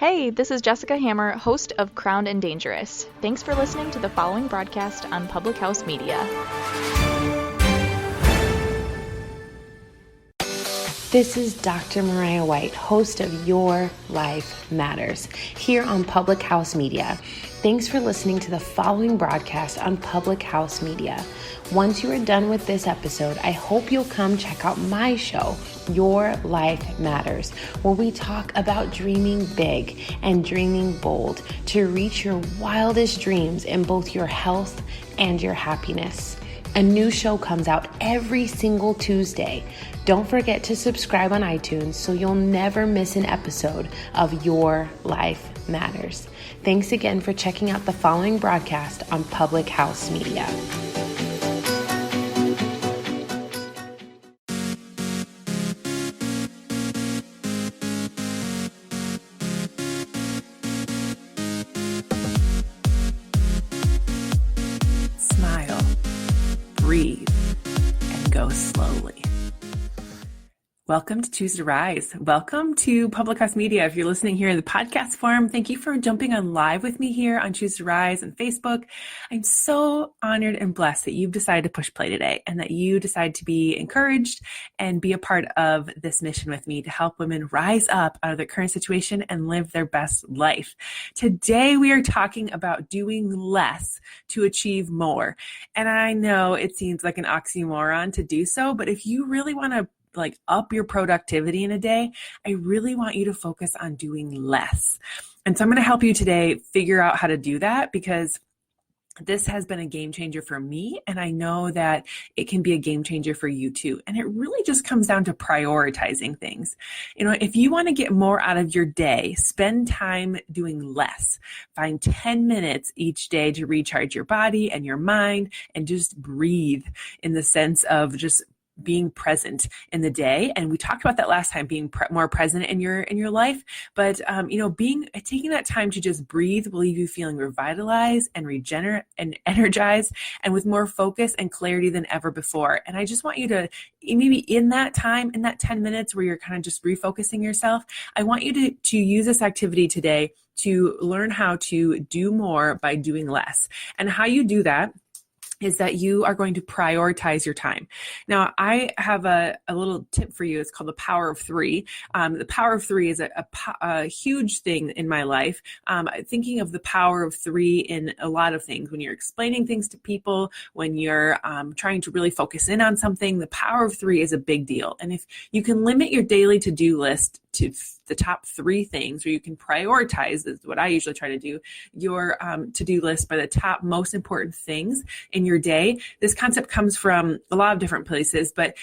Hey, this is Jessica Hammer, host of Crowned and Dangerous. Thanks for listening to the following broadcast on Public House Media. This is Dr. Mariah White, host of Your Life Matters, here on Public House Media. Thanks for listening to the following broadcast on Public House Media. Once you are done with this episode, I hope you'll come check out my show, Your Life Matters, where we talk about dreaming big and dreaming bold to reach your wildest dreams in both your health and your happiness. A new show comes out every single Tuesday. Don't forget to subscribe on iTunes so you'll never miss an episode of Your Life Matters. Thanks again for checking out the following broadcast on Public House Media. Smile, breathe, and go slowly. Welcome to Choose to Rise. Welcome to Public House Media. If you're listening here in the podcast form, thank you for jumping on live with me here on Choose to Rise and Facebook. I'm so honored and blessed that you've decided to push play today and that you decide to be encouraged and be a part of this mission with me to help women rise up out of their current situation and live their best life. Today, we are talking about doing less to achieve more. And I know it seems like an oxymoron to do so, but if you really want to up your productivity in a day, I really want you to focus on doing less. And so I'm going to help you today figure out how to do that, because this has been a game changer for me. And I know that it can be a game changer for you too. And it really just comes down to prioritizing things. You know, if you want to get more out of your day, spend time doing less. Find 10 minutes each day to recharge your body and your mind and just breathe, in the sense of just being present in the day. And we talked about that last time, being more present in your life. But, taking that time to just breathe will leave you feeling revitalized and regenerate and energized and with more focus and clarity than ever before. And I just want you to, maybe in that time, in that 10 minutes where you're kind of just refocusing yourself, I want you to use this activity today to learn how to do more by doing less. And how you do that is that you are going to prioritize your time. Now, I have a little tip for you. It's called the power of three. The power of three is a huge thing in my life. Thinking of the power of three in a lot of things. When you're explaining things to people, when you're trying to really focus in on something, the power of three is a big deal. And if you can limit your daily to-do list to the top three things, or you can prioritize, is what I usually try to do, your to-do list by the top most important things in your day. This concept comes from a lot of different places, but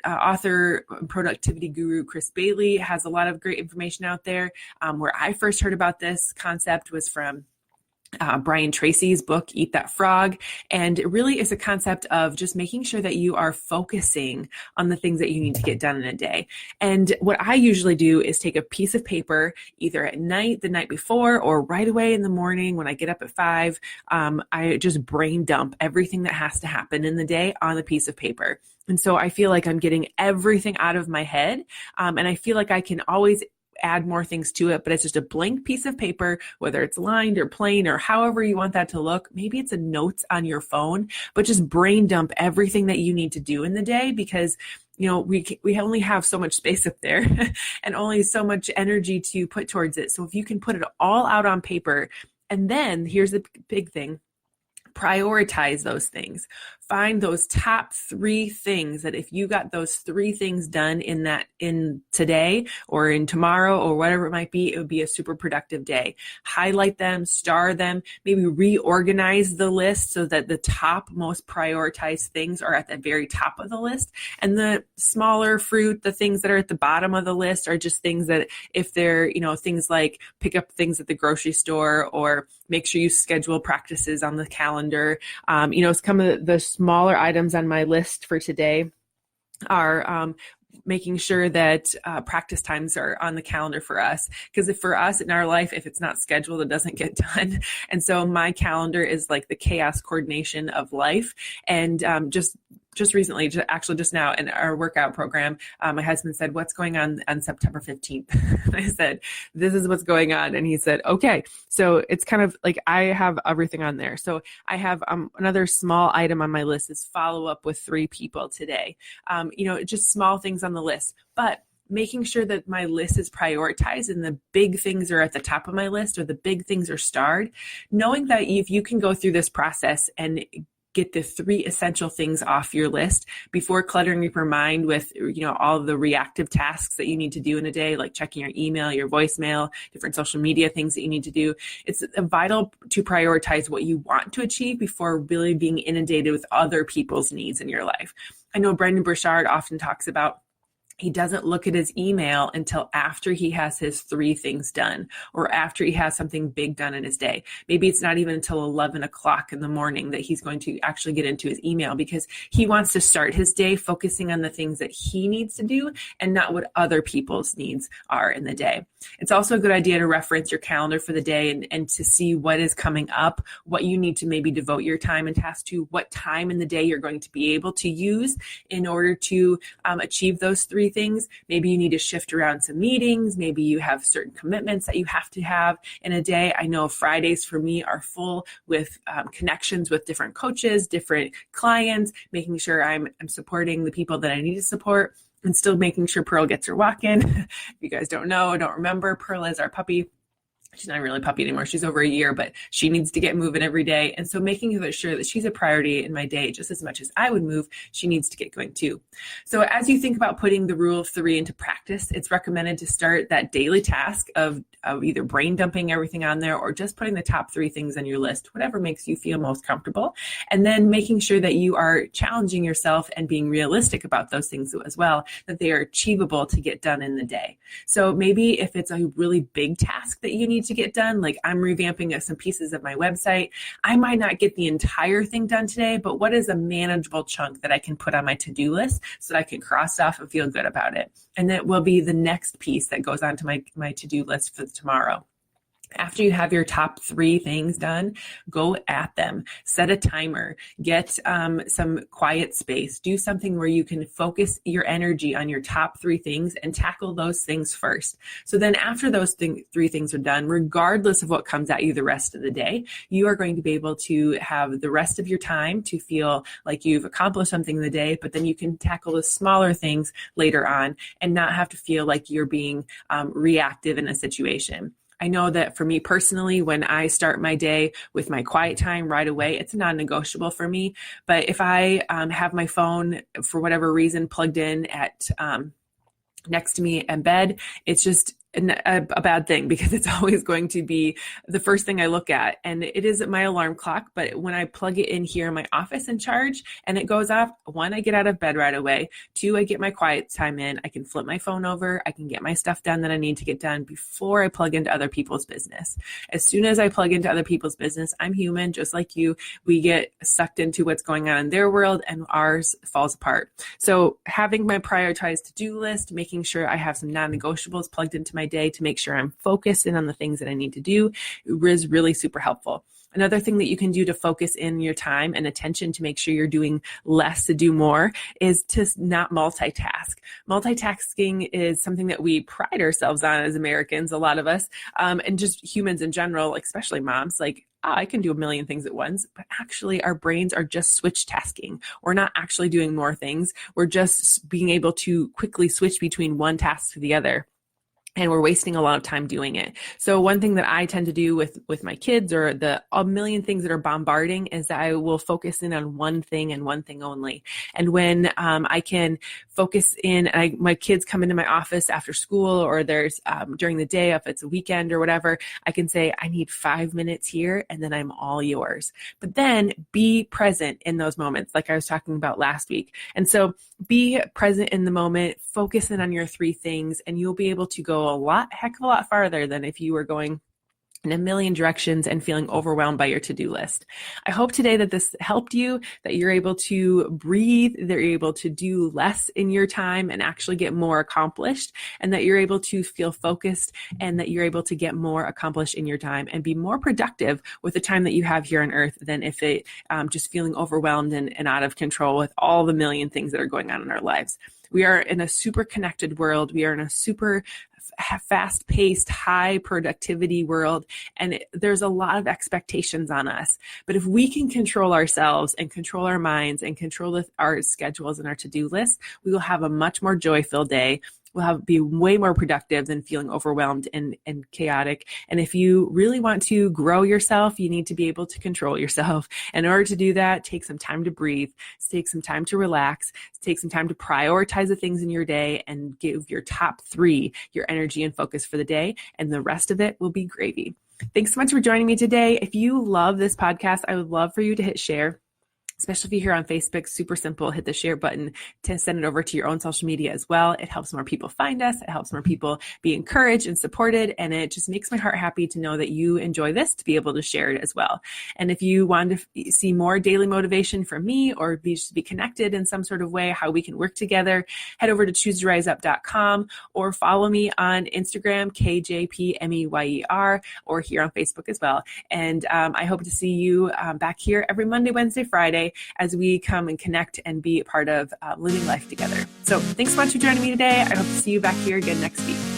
author, productivity guru Chris Bailey has a lot of great information out there. Where I first heard about this concept was from Brian Tracy's book, Eat That Frog. And it really is a concept of just making sure that you are focusing on the things that you need to get done in a day. And what I usually do is take a piece of paper, either at night, the night before, or right away in the morning when I get up at 5. I just brain dump everything that has to happen in the day on a piece of paper. And so I feel like I'm getting everything out of my head. And I feel like I can always add more things to it, but it's just a blank piece of paper, whether it's lined or plain or however you want that to look. Maybe it's a notes on your phone, but just brain dump everything that you need to do in the day, because we only have so much space up there and only so much energy to put towards it. So if you can put it all out on paper, and then here's the big thing, prioritize those things. Find those top 3 things that if you got those 3 things done in today or in tomorrow or whatever it might be, it would be a super productive day. Highlight them, star them, maybe reorganize the list so that the top most prioritized things are at the very top of the list. And the smaller fruit, the things that are at the bottom of the list, are just things that if they're, things like pick up things at the grocery store, or make sure you schedule practices on the calendar. Some of the smaller items on my list for today are making sure that practice times are on the calendar for us. Because if for us in our life, if it's not scheduled, it doesn't get done. And so my calendar is like the chaos coordination of life. And just recently, just now in our workout program, my husband said, "What's going on September 15th?" And I said, "This is what's going on." And he said, "Okay." So it's kind of like I have everything on there. So I have another small item on my list is follow up with 3 people today. Just small things on the list, but making sure that my list is prioritized and the big things are at the top of my list or the big things are starred, knowing that if you can go through this process and get the 3 essential things off your list before cluttering your mind with, all of the reactive tasks that you need to do in a day, like checking your email, your voicemail, different social media things that you need to do. It's vital to prioritize what you want to achieve before really being inundated with other people's needs in your life. I know Brendan Burchard often talks about he doesn't look at his email until after he has his 3 things done or after he has something big done in his day. Maybe it's not even until 11 o'clock in the morning that he's going to actually get into his email because he wants to start his day focusing on the things that he needs to do and not what other people's needs are in the day. It's also a good idea to reference your calendar for the day and to see what is coming up, what you need to maybe devote your time and task to, what time in the day you're going to be able to use in order to achieve those 3 things. Maybe you need to shift around some meetings. Maybe you have certain commitments that you have to have in a day. I know Fridays for me are full with connections with different coaches, different clients, making sure I'm supporting the people that I need to support and still making sure Pearl gets her walk in. If you guys don't remember, Pearl is our puppy. She's not really a puppy anymore. She's over a year, but she needs to get moving every day. And so making sure that she's a priority in my day just as much as I would move, she needs to get going too. So as you think about putting the rule of 3 into practice, it's recommended to start that daily task of either brain dumping everything on there or just putting the top 3 things on your list, whatever makes you feel most comfortable. And then making sure that you are challenging yourself and being realistic about those things as well, that they are achievable to get done in the day. So maybe if it's a really big task that you need to get done, like I'm revamping some pieces of my website, I might not get the entire thing done today, but what is a manageable chunk that I can put on my to-do list so that I can cross off and feel good about it? And that will be the next piece that goes onto my to-do list for tomorrow. After you have your top 3 things done, go at them. Set a timer. Get some quiet space. Do something where you can focus your energy on your top 3 things and tackle those things first. So then after those 3 things are done, regardless of what comes at you the rest of the day, you are going to be able to have the rest of your time to feel like you've accomplished something in the day, but then you can tackle the smaller things later on and not have to feel like you're being reactive in a situation. I know that for me personally, when I start my day with my quiet time right away, it's non-negotiable for me. But if I have my phone for whatever reason plugged in at next to me in bed, it's just a bad thing because it's always going to be the first thing I look at. And it is my alarm clock, but when I plug it in here in my office and charge and it goes off, 1, I get out of bed right away. 2, I get my quiet time in. I can flip my phone over. I can get my stuff done that I need to get done before I plug into other people's business. As soon as I plug into other people's business, I'm human, just like you. We get sucked into what's going on in their world and ours falls apart. So having my prioritized to-do list, making sure I have some non-negotiables plugged into my day to make sure I'm focused in on the things that I need to do is really super helpful. Another thing that you can do to focus in your time and attention to make sure you're doing less to do more is to not multitask. Multitasking is something that we pride ourselves on as Americans, a lot of us, and just humans in general, especially moms, like, I can do a million things at once, but actually our brains are just switch tasking. We're not actually doing more things. We're just being able to quickly switch between one task to the other. And we're wasting a lot of time doing it. So one thing that I tend to do with my kids or a million things that are bombarding is that I will focus in on one thing and one thing only. And when I can focus in, my kids come into my office after school or there's during the day, if it's a weekend or whatever, I can say, I need 5 minutes here and then I'm all yours. But then be present in those moments like I was talking about last week. And so be present in the moment, focus in on your 3 things, and you'll be able to go heck of a lot farther than if you were going in a million directions and feeling overwhelmed by your to-do list. I hope today that this helped you, that you're able to breathe, that you're able to do less in your time and actually get more accomplished, and that you're able to feel focused and that you're able to get more accomplished in your time and be more productive with the time that you have here on earth than if it just feeling overwhelmed and out of control with all the million things that are going on in our lives. We are in a super connected world. We are in a super fast-paced, high productivity world, and there's a lot of expectations on us. But if we can control ourselves and control our minds and control our schedules and our to-do lists, we will have a much more joy-filled day. We'll be way more productive than feeling overwhelmed and chaotic. And if you really want to grow yourself, you need to be able to control yourself. In order to do that, take some time to breathe, take some time to relax, take some time to prioritize the things in your day and give your top 3 your energy and focus for the day. And the rest of it will be gravy. Thanks so much for joining me today. If you love this podcast, I would love for you to hit share. Especially if you're here on Facebook, super simple, hit the share button to send it over to your own social media as well. It helps more people find us. It helps more people be encouraged and supported. And it just makes my heart happy to know that you enjoy this, to be able to share it as well. And if you want to see more daily motivation from me or be connected in some sort of way, how we can work together, head over to chooseriseup.com or follow me on Instagram, KJPMEYER, or here on Facebook as well. And I hope to see you back here every Monday, Wednesday, Friday, as we come and connect and be a part of living life together. So thanks so much for joining me today. I hope to see you back here again next week.